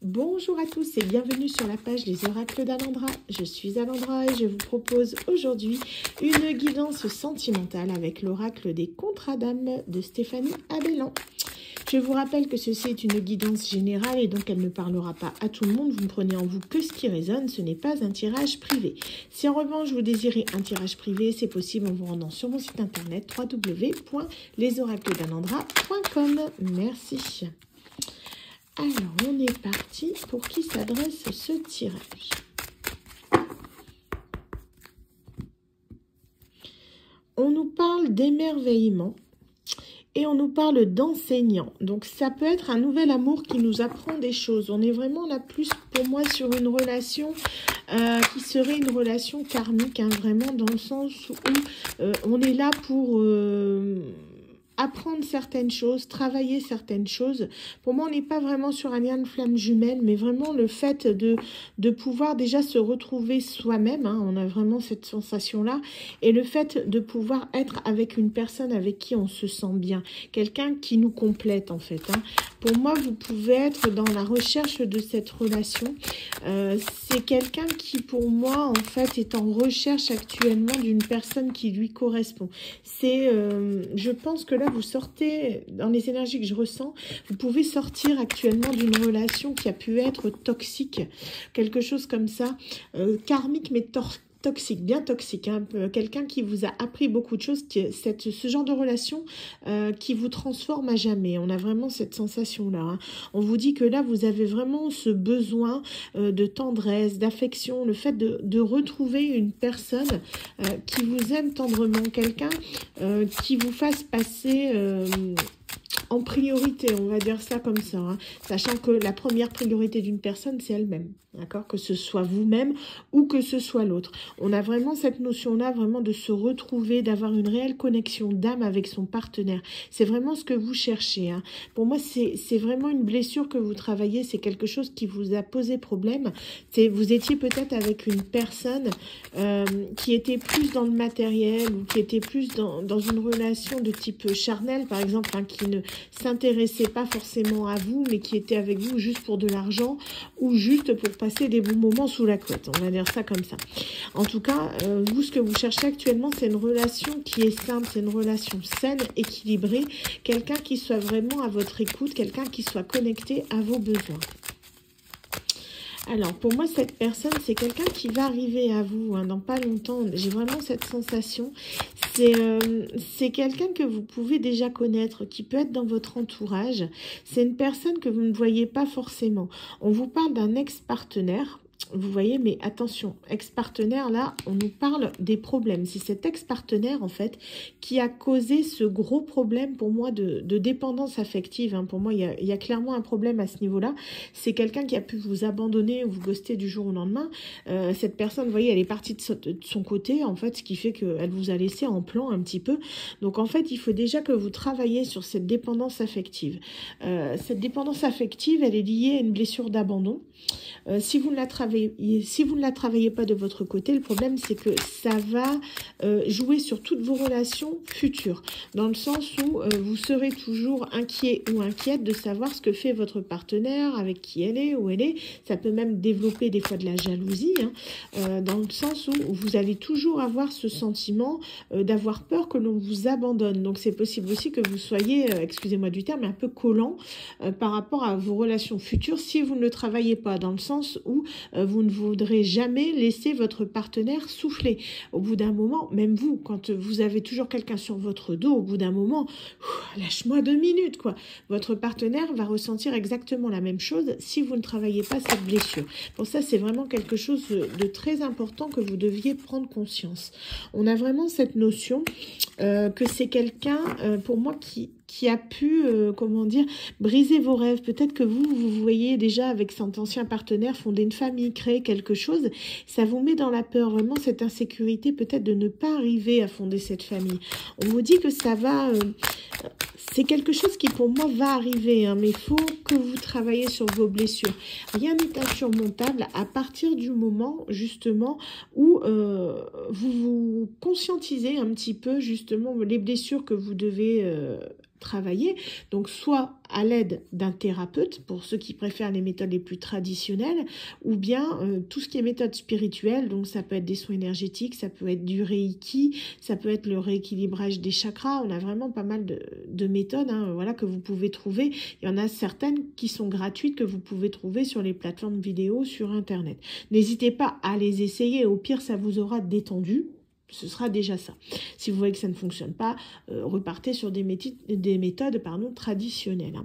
Bonjour à tous et bienvenue sur la page Les Oracles d'Alandra. Je suis Alandra et je vous propose aujourd'hui une guidance sentimentale avec l'oracle des contrats d'âme de Stéphanie Abellan. Je vous rappelle que ceci est une guidance générale et donc elle ne parlera pas à tout le monde. Vous ne prenez en vous que ce qui résonne, ce n'est pas un tirage privé. Si en revanche vous désirez un tirage privé, c'est possible en vous rendant sur mon site internet www.lesoracledsalandra.com. Merci. Alors, on est parti. Pour qui s'adresse ce tirage? On nous parle d'émerveillement et on nous parle d'enseignant. Donc, ça peut être un nouvel amour qui nous apprend des choses. On est vraiment là plus, pour moi, sur une relation qui serait une relation karmique, hein, vraiment dans le sens où on est là pour... apprendre certaines choses, travailler certaines choses. Pour moi, on n'est pas vraiment sur un lien de flamme jumelle, mais vraiment le fait de pouvoir déjà se retrouver soi-même, hein, on a vraiment cette sensation-là, et le fait de pouvoir être avec une personne avec qui on se sent bien, quelqu'un qui nous complète en fait. Hein. Pour moi, vous pouvez être dans la recherche de cette relation. C'est quelqu'un qui, pour moi, en fait, est en recherche actuellement d'une personne qui lui correspond. C'est, je pense que là, vous sortez, dans les énergies que je ressens, vous pouvez sortir actuellement d'une relation qui a pu être toxique, quelque chose comme ça, karmique mais toxique, bien toxique, hein, quelqu'un qui vous a appris beaucoup de choses, ce genre de relation qui vous transforme à jamais. On a vraiment cette sensation-là. Hein. On vous dit que là, vous avez vraiment ce besoin de tendresse, d'affection, le fait de retrouver une personne qui vous aime tendrement, quelqu'un qui vous fasse passer... en priorité, on va dire ça comme ça, hein, sachant que la première priorité d'une personne, c'est elle-même, d'accord? Que ce soit vous-même ou que ce soit l'autre. On a vraiment cette notion-là, vraiment de se retrouver, d'avoir une réelle connexion d'âme avec son partenaire. C'est vraiment ce que vous cherchez. Hein. Pour moi, c'est vraiment une blessure que vous travaillez, c'est quelque chose qui vous a posé problème. Vous étiez peut-être avec une personne qui était plus dans le matériel ou qui était plus dans une relation de type charnel, par exemple, hein, qui ne s'intéressait pas forcément à vous, mais qui était avec vous juste pour de l'argent ou juste pour passer des bons moments sous la couette. On va dire ça comme ça. En tout cas, vous, ce que vous cherchez actuellement, c'est une relation qui est simple, c'est une relation saine, équilibrée, quelqu'un qui soit vraiment à votre écoute, quelqu'un qui soit connecté à vos besoins. Alors, pour moi, cette personne, c'est quelqu'un qui va arriver à vous hein, dans pas longtemps. J'ai vraiment cette sensation. C'est quelqu'un que vous pouvez déjà connaître, qui peut être dans votre entourage. C'est une personne que vous ne voyez pas forcément. On vous parle d'un ex-partenaire. Vous voyez, mais attention, ex-partenaire, là, on nous parle des problèmes. C'est cet ex-partenaire, en fait, qui a causé ce gros problème, pour moi, de dépendance affective. Hein. Pour moi, il y a clairement un problème à ce niveau-là. C'est quelqu'un qui a pu vous abandonner ou vous ghoster du jour au lendemain. Cette personne, vous voyez, elle est partie de son côté, en fait, ce qui fait qu'elle vous a laissé en plan un petit peu. Donc, en fait, il faut déjà que vous travaillez sur cette dépendance affective. Cette dépendance affective, elle est liée à une blessure d'abandon. Si vous ne la travaillez pas de votre côté, le problème c'est que ça va jouer sur toutes vos relations futures, dans le sens où vous serez toujours inquiet ou inquiète de savoir ce que fait votre partenaire, avec qui elle est, où elle est. Ça peut même développer des fois de la jalousie, hein, dans le sens où vous allez toujours avoir ce sentiment d'avoir peur que l'on vous abandonne. Donc c'est possible aussi que vous soyez, excusez-moi du terme, un peu collant par rapport à vos relations futures si vous ne le travaillez pas, dans le sens où vous ne voudrez jamais laisser votre partenaire souffler. Au bout d'un moment, même vous, quand vous avez toujours quelqu'un sur votre dos, au bout d'un moment, lâche-moi 2 minutes, quoi. Votre partenaire va ressentir exactement la même chose si vous ne travaillez pas cette blessure. Pour ça, c'est vraiment quelque chose de très important que vous deviez prendre conscience. On a vraiment cette notion que c'est quelqu'un, pour moi, qui a pu, comment dire, briser vos rêves. Peut-être que vous voyez déjà avec cet ancien partenaire fonder une famille, créer quelque chose. Ça vous met dans la peur, vraiment cette insécurité peut-être de ne pas arriver à fonder cette famille. On vous dit que ça va... c'est quelque chose qui pour moi va arriver, hein, mais il faut que vous travaillez sur vos blessures. Rien n'est insurmontable à partir du moment justement où vous vous conscientisez un petit peu justement les blessures que vous devez travailler, donc soit à l'aide d'un thérapeute, pour ceux qui préfèrent les méthodes les plus traditionnelles, ou bien tout ce qui est méthode spirituelle, donc ça peut être des soins énergétiques, ça peut être du Reiki, ça peut être le rééquilibrage des chakras, on a vraiment pas mal de méthodes voilà, que vous pouvez trouver. Il y en a certaines qui sont gratuites, que vous pouvez trouver sur les plateformes vidéo sur Internet. N'hésitez pas à les essayer, au pire ça vous aura détendu. Ce sera déjà ça. Si vous voyez que ça ne fonctionne pas, repartez sur des méthodes traditionnelles.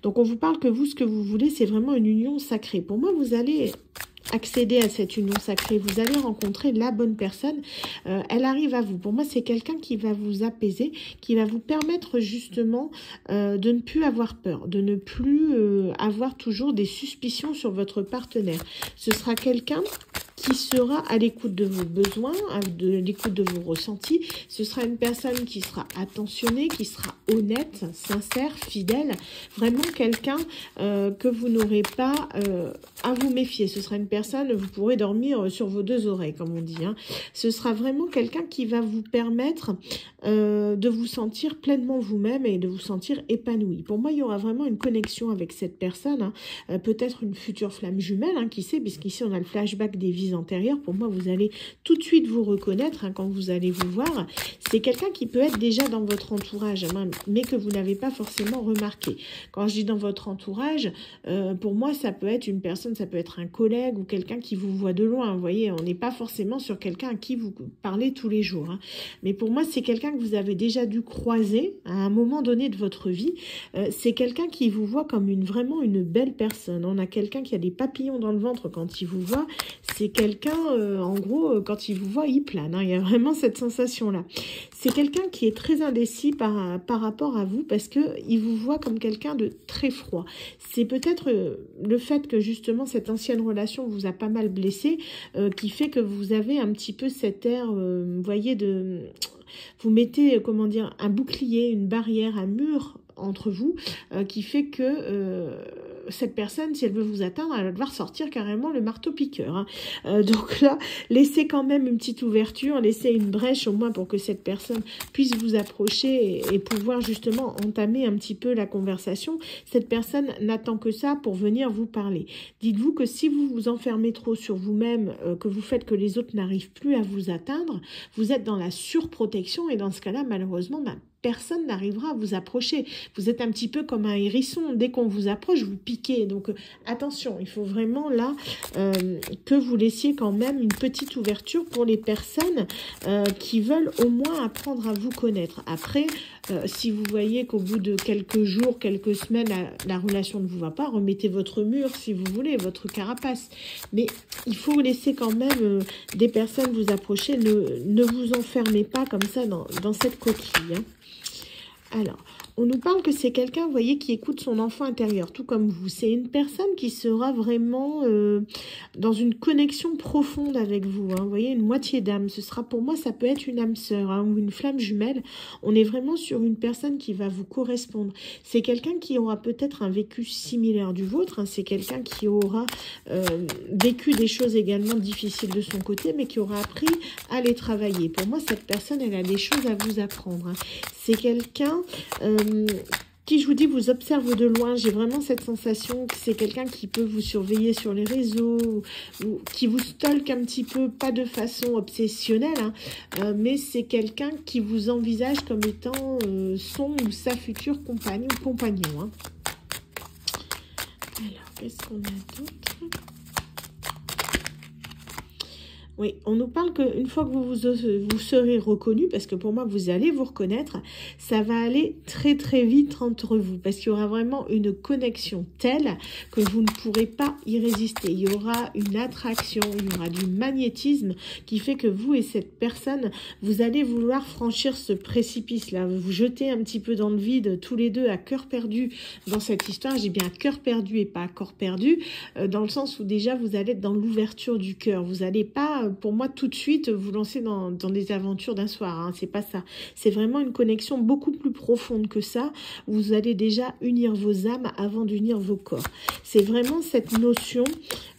Donc on vous parle que vous, ce que vous voulez, c'est vraiment une union sacrée. Pour moi, vous allez accéder à cette union sacrée, vous allez rencontrer la bonne personne, elle arrive à vous. Pour moi, c'est quelqu'un qui va vous apaiser, qui va vous permettre justement de ne plus avoir peur, de ne plus avoir toujours des suspicions sur votre partenaire. Ce sera quelqu'un qui sera à l'écoute de vos besoins, à l'écoute de vos ressentis. Ce sera une personne qui sera attentionnée, qui sera honnête, sincère, fidèle. Vraiment quelqu'un que vous n'aurez pas à vous méfier. Ce sera une personne, vous pourrez dormir sur vos deux oreilles, comme on dit. Ce sera vraiment quelqu'un qui va vous permettre de vous sentir pleinement vous-même et de vous sentir épanoui. Pour moi, il y aura vraiment une connexion avec cette personne. Peut-être une future flamme jumelle, qui sait, puisqu'ici on a le flashback des vies antérieures. Pour moi, vous allez tout de suite vous reconnaître quand vous allez vous voir. C'est quelqu'un qui peut être déjà dans votre entourage, mais que vous n'avez pas forcément remarqué. Quand je dis dans votre entourage, pour moi, ça peut être une personne, ça peut être un collègue ou quelqu'un qui vous voit de loin. Vous voyez, on n'est pas forcément sur quelqu'un à qui vous parlez tous les jours. Mais pour moi, c'est quelqu'un que vous avez déjà dû croiser à un moment donné de votre vie. C'est quelqu'un qui vous voit comme vraiment une belle personne. On a quelqu'un qui a des papillons dans le ventre quand il vous voit. C'est quelqu'un, en gros, quand il vous voit, il plane. Il y a vraiment cette sensation-là. C'est quelqu'un qui est très indécis par rapport à vous parce qu'il vous voit comme quelqu'un de très froid. C'est peut-être le fait que justement cette ancienne relation vous a pas mal blessé qui fait que vous avez un petit peu cet air, vous voyez, vous mettez, comment dire, un bouclier, une barrière, un mur entre vous qui fait que cette personne, si elle veut vous atteindre, elle va devoir sortir carrément le marteau-piqueur. Donc là, laissez quand même une petite ouverture, laissez une brèche au moins pour que cette personne puisse vous approcher et pouvoir justement entamer un petit peu la conversation. Cette personne n'attend que ça pour venir vous parler. Dites-vous que si vous vous enfermez trop sur vous-même, que vous faites que les autres n'arrivent plus à vous atteindre, vous êtes dans la surprotection et dans ce cas-là, malheureusement, personne n'arrivera à vous approcher. Vous êtes un petit peu comme un hérisson. Dès qu'on vous approche, vous piquez. Donc, attention, il faut vraiment là que vous laissiez quand même une petite ouverture pour les personnes qui veulent au moins apprendre à vous connaître. Après, si vous voyez qu'au bout de quelques jours, quelques semaines, la relation ne vous va pas, remettez votre mur, si vous voulez, votre carapace. Mais il faut laisser quand même des personnes vous approcher. Ne vous enfermez pas comme ça dans cette coquille. Alors, on nous parle que c'est quelqu'un, vous voyez, qui écoute son enfant intérieur, tout comme vous. C'est une personne qui sera vraiment dans une connexion profonde avec vous. Vous voyez, une moitié d'âme. Ce sera pour moi, ça peut être une âme sœur ou une flamme jumelle. On est vraiment sur une personne qui va vous correspondre. C'est quelqu'un qui aura peut-être un vécu similaire du vôtre. C'est quelqu'un qui aura vécu des choses également difficiles de son côté, mais qui aura appris à les travailler. Pour moi, cette personne, elle a des choses à vous apprendre. C'est quelqu'un qui, je vous dis, vous observe de loin. J'ai vraiment cette sensation que c'est quelqu'un qui peut vous surveiller sur les réseaux, ou qui vous stalk un petit peu, pas de façon obsessionnelle, mais c'est quelqu'un qui vous envisage comme étant son ou sa future compagne ou compagnon. Alors, qu'est-ce qu'on a d'autre ? Oui, on nous parle qu'une fois que vous serez reconnu, parce que pour moi, vous allez vous reconnaître, ça va aller très très vite entre vous, parce qu'il y aura vraiment une connexion telle que vous ne pourrez pas y résister. Il y aura une attraction, il y aura du magnétisme qui fait que vous et cette personne, vous allez vouloir franchir ce précipice-là, vous jeter un petit peu dans le vide, tous les deux à cœur perdu dans cette histoire. J'ai bien à cœur perdu et pas à corps perdu, dans le sens où déjà vous allez être dans l'ouverture du cœur. Vous n'allez pas, pour moi, tout de suite vous lancer dans des aventures d'un soir, c'est pas ça. C'est vraiment une connexion beaucoup plus profonde que ça. Vous allez déjà unir vos âmes avant d'unir vos corps. C'est vraiment cette notion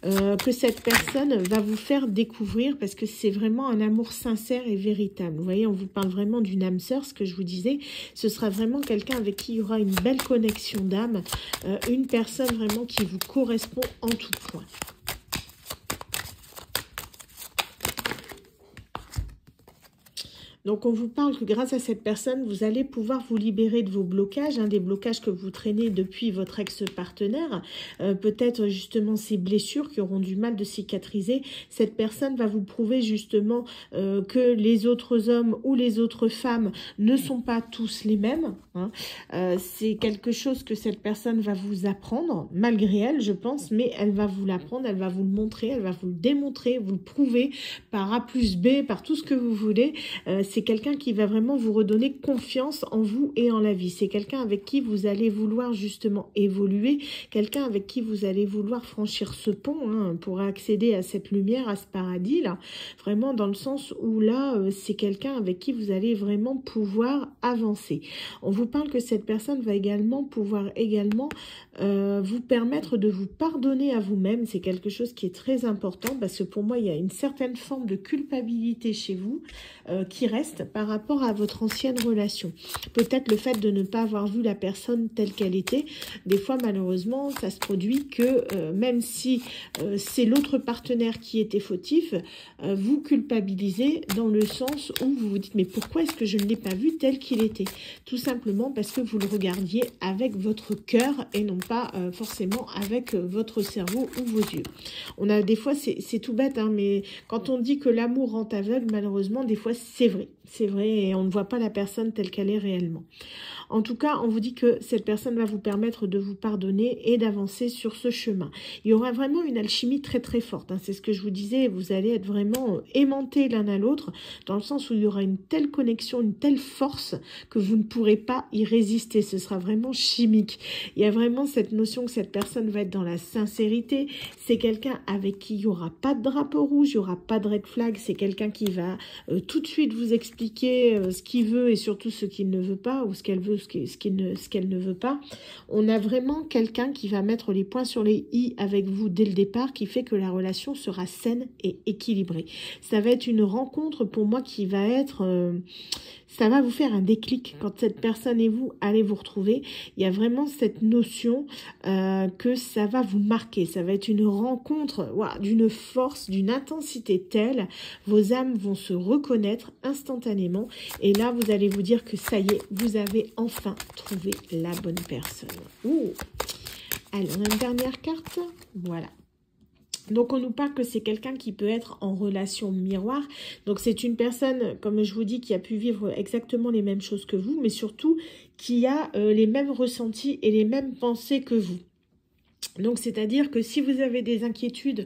que cette personne va vous faire découvrir, parce que c'est vraiment un amour sincère et véritable. Vous voyez, on vous parle vraiment d'une âme sœur, ce que je vous disais. Ce sera vraiment quelqu'un avec qui il y aura une belle connexion d'âme, une personne vraiment qui vous correspond en tout point. Donc, on vous parle que grâce à cette personne, vous allez pouvoir vous libérer de vos blocages, des blocages que vous traînez depuis votre ex-partenaire. Peut-être justement ces blessures qui auront du mal de cicatriser. Cette personne va vous prouver justement que les autres hommes ou les autres femmes ne sont pas tous les mêmes. C'est quelque chose que cette personne va vous apprendre, malgré elle, je pense, mais elle va vous l'apprendre, elle va vous le montrer, elle va vous le démontrer, vous le prouver par A plus B, par tout ce que vous voulez. C'est quelqu'un qui va vraiment vous redonner confiance en vous et en la vie. C'est quelqu'un avec qui vous allez vouloir justement évoluer, quelqu'un avec qui vous allez vouloir franchir ce pont pour accéder à cette lumière, à ce paradis là. Vraiment dans le sens où là, c'est quelqu'un avec qui vous allez vraiment pouvoir avancer. On vous parle que cette personne va également pouvoir vous permettre de vous pardonner à vous-même. C'est quelque chose qui est très important parce que pour moi, il y a une certaine forme de culpabilité chez vous qui reste par rapport à votre ancienne relation. Peut-être le fait de ne pas avoir vu la personne telle qu'elle était. Des fois, malheureusement, ça se produit que même si c'est l'autre partenaire qui était fautif, vous culpabilisez dans le sens où vous vous dites mais pourquoi est-ce que je ne l'ai pas vu tel qu'il était? Tout simplement parce que vous le regardiez avec votre cœur et non pas forcément avec votre cerveau ou vos yeux. On a des fois, c'est tout bête, mais quand on dit que l'amour rend aveugle, malheureusement, des fois, c'est vrai. C'est vrai et on ne voit pas la personne telle qu'elle est réellement. En tout cas, on vous dit que cette personne va vous permettre de vous pardonner et d'avancer sur ce chemin. Il y aura vraiment une alchimie très très forte. C'est ce que je vous disais, vous allez être vraiment aimantés l'un à l'autre, dans le sens où il y aura une telle connexion, une telle force que vous ne pourrez pas y résister. Ce sera vraiment chimique. Il y a vraiment cette notion que cette personne va être dans la sincérité. C'est quelqu'un avec qui il n'y aura pas de drapeau rouge, il n'y aura pas de red flag. C'est quelqu'un qui va tout de suite vous expliquer ce qu'il veut et surtout ce qu'il ne veut pas, ou ce qu'elle veut, ce qu'elle ne veut pas. On a vraiment quelqu'un qui va mettre les points sur les i avec vous dès le départ, qui fait que la relation sera saine et équilibrée. Ça va être une rencontre pour moi qui va être... ça va vous faire un déclic quand cette personne et vous allez vous retrouver. Il y a vraiment cette notion que ça va vous marquer. Ça va être une rencontre d'une force, d'une intensité telle. Vos âmes vont se reconnaître instantanément. Et là, vous allez vous dire que ça y est, vous avez enfin trouvé la bonne personne. Ouh. Allez, on a une dernière carte. Voilà. Donc, on nous parle que c'est quelqu'un qui peut être en relation miroir. Donc, c'est une personne, comme je vous dis, qui a pu vivre exactement les mêmes choses que vous, mais surtout qui a les mêmes ressentis et les mêmes pensées que vous. Donc, c'est-à-dire que si vous avez des inquiétudes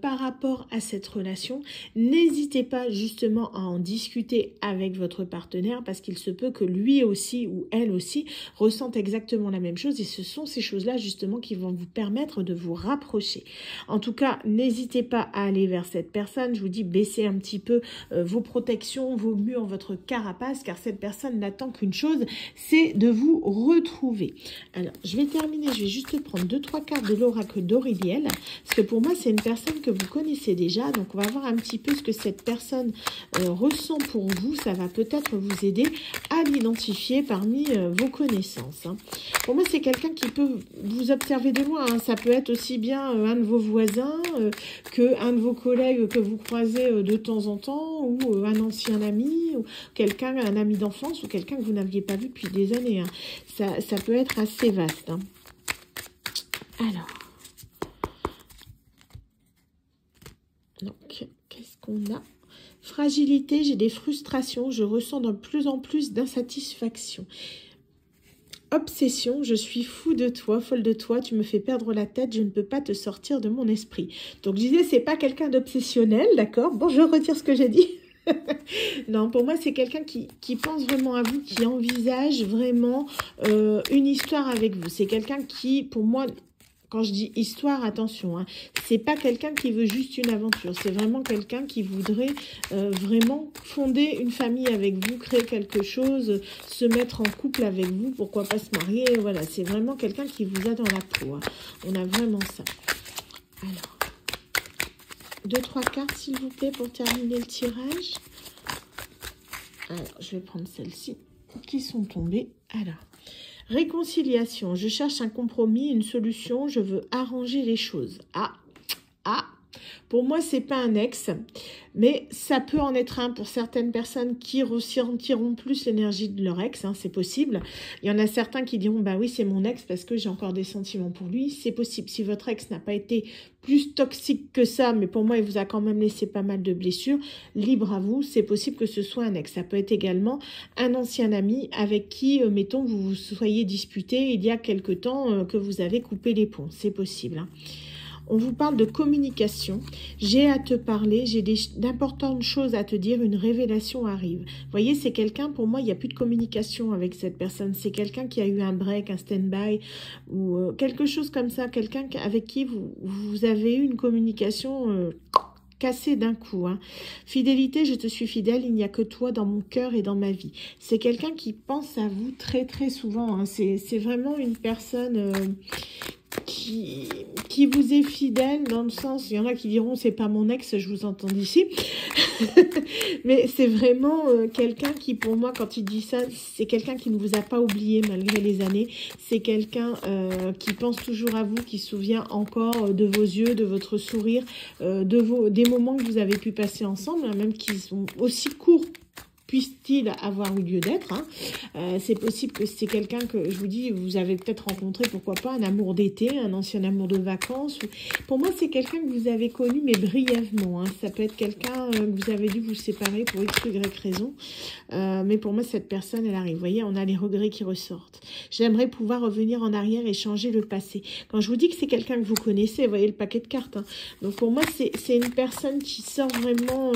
par rapport à cette relation, n'hésitez pas justement à en discuter avec votre partenaire parce qu'il se peut que lui aussi ou elle aussi ressentent exactement la même chose et ce sont ces choses-là justement qui vont vous permettre de vous rapprocher. En tout cas, n'hésitez pas à aller vers cette personne. Je vous dis, baissez un petit peu vos protections, vos murs, votre carapace car cette personne n'attend qu'une chose, c'est de vous retrouver. Alors, je vais terminer, je vais juste prendre 2-3 cartes de l'oracle d'Auriliel, parce que pour moi, c'est une personne que vous connaissez déjà. Donc, on va voir un petit peu ce que cette personne ressent pour vous. Ça va peut-être vous aider à l'identifier parmi vos connaissances. Pour moi, c'est quelqu'un qui peut vous observer de loin. Ça peut être aussi bien un de vos voisins qu'un de vos collègues que vous croisez de temps en temps, ou un ancien ami, ou quelqu'un, un ami d'enfance, ou quelqu'un que vous n'aviez pas vu depuis des années. Ça peut être assez vaste. Alors, donc, qu'est-ce qu'on a? Fragilité, j'ai des frustrations, je ressens de plus en plus d'insatisfaction. Obsession, je suis fou de toi, folle de toi, tu me fais perdre la tête, je ne peux pas te sortir de mon esprit. Donc, je disais, c'est pas quelqu'un d'obsessionnel, d'accord? Bon, je retire ce que j'ai dit. Non, pour moi, c'est quelqu'un qui pense vraiment à vous, qui envisage vraiment une histoire avec vous. C'est quelqu'un qui, pour moi... Quand je dis histoire, attention, c'est pas quelqu'un qui veut juste une aventure. C'est vraiment quelqu'un qui voudrait vraiment fonder une famille avec vous, créer quelque chose, se mettre en couple avec vous, pourquoi pas se marier. Voilà, c'est vraiment quelqu'un qui vous a dans la peau. On a vraiment ça. Alors, 2-3 cartes, s'il vous plaît, pour terminer le tirage. Alors, je vais prendre celles-ci qui sont tombées. Alors, réconciliation. Je cherche un compromis, une solution. Je veux arranger les choses. Ah, pour moi, c'est pas un ex, mais ça peut en être un pour certaines personnes qui ressentiront plus l'énergie de leur ex, hein, c'est possible. Il y en a certains qui diront, bah oui, c'est mon ex parce que j'ai encore des sentiments pour lui. C'est possible. Si votre ex n'a pas été plus toxique que ça, mais pour moi, il vous a quand même laissé pas mal de blessures, libre à vous, c'est possible que ce soit un ex. Ça peut être également un ancien ami avec qui, mettons, vous vous soyez disputé il y a quelque temps que vous avez coupé les ponts. C'est possible, hein. On vous parle de communication. J'ai à te parler, j'ai d'importantes choses à te dire, une révélation arrive. Vous voyez, c'est quelqu'un, pour moi, il n'y a plus de communication avec cette personne. C'est quelqu'un qui a eu un break, un stand-by ou quelque chose comme ça. Quelqu'un avec qui vous avez eu une communication cassée d'un coup, hein. Fidélité, je te suis fidèle, il n'y a que toi dans mon cœur et dans ma vie. C'est quelqu'un qui pense à vous très très souvent, hein. C'est vraiment une personne qui vous est fidèle, dans le sens, il y en a qui diront c'est pas mon ex, je vous entends d'ici, mais c'est vraiment quelqu'un qui, pour moi, quand il dit ça, c'est quelqu'un qui ne vous a pas oublié malgré les années, c'est quelqu'un qui pense toujours à vous, qui se souvient encore de vos yeux, de votre sourire, des moments que vous avez pu passer ensemble, hein, même qu'ils sont aussi courts puisse-t-il avoir eu lieu d'être, hein. C'est possible que c'est quelqu'un que, je vous dis, vous avez peut-être rencontré, pourquoi pas, un amour d'été, un ancien amour de vacances. Pour moi, c'est quelqu'un que vous avez connu, mais brièvement, hein. Ça peut être quelqu'un que vous avez dû vous séparer pour X ou Y raison. Mais pour moi, cette personne, elle arrive. Vous voyez, on a les regrets qui ressortent. J'aimerais pouvoir revenir en arrière et changer le passé. Quand je vous dis que c'est quelqu'un que vous connaissez, vous voyez le paquet de cartes, hein. Donc pour moi, c'est une personne qui sort vraiment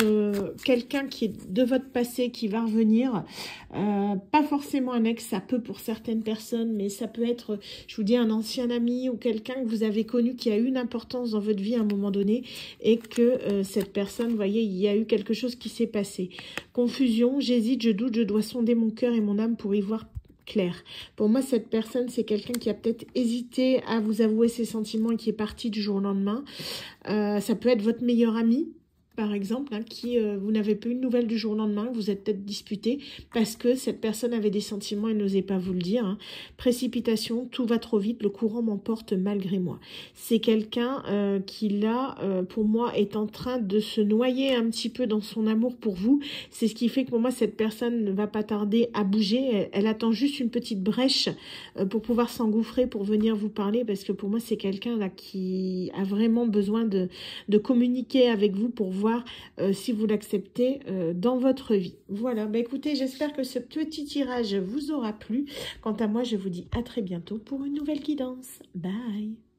quelqu'un qui est de votre passé, qui va revenir, pas forcément un ex, ça peut pour certaines personnes, mais ça peut être, je vous dis, un ancien ami ou quelqu'un que vous avez connu qui a eu une importance dans votre vie à un moment donné et que cette personne, vous voyez, il y a eu quelque chose qui s'est passé. Confusion, j'hésite, je doute, je dois sonder mon cœur et mon âme pour y voir clair. Pour moi, cette personne, c'est quelqu'un qui a peut-être hésité à vous avouer ses sentiments et qui est parti du jour au lendemain. Ça peut être votre meilleur ami, par exemple, hein, qui vous n'avez pas eu de nouvelles du jour au lendemain, vous êtes peut-être disputé parce que cette personne avait des sentiments et n'osait pas vous le dire, hein. Précipitation, tout va trop vite, le courant m'emporte malgré moi. C'est quelqu'un qui là, pour moi, est en train de se noyer un petit peu dans son amour pour vous. C'est ce qui fait que pour moi, cette personne ne va pas tarder à bouger. Elle attend juste une petite brèche pour pouvoir s'engouffrer, pour venir vous parler, parce que pour moi, c'est quelqu'un là qui a vraiment besoin de communiquer avec vous pour voir si vous l'acceptez dans votre vie. Voilà, bah écoutez, j'espère que ce petit tirage vous aura plu. Quant à moi, je vous dis à très bientôt pour une nouvelle guidance. Bye!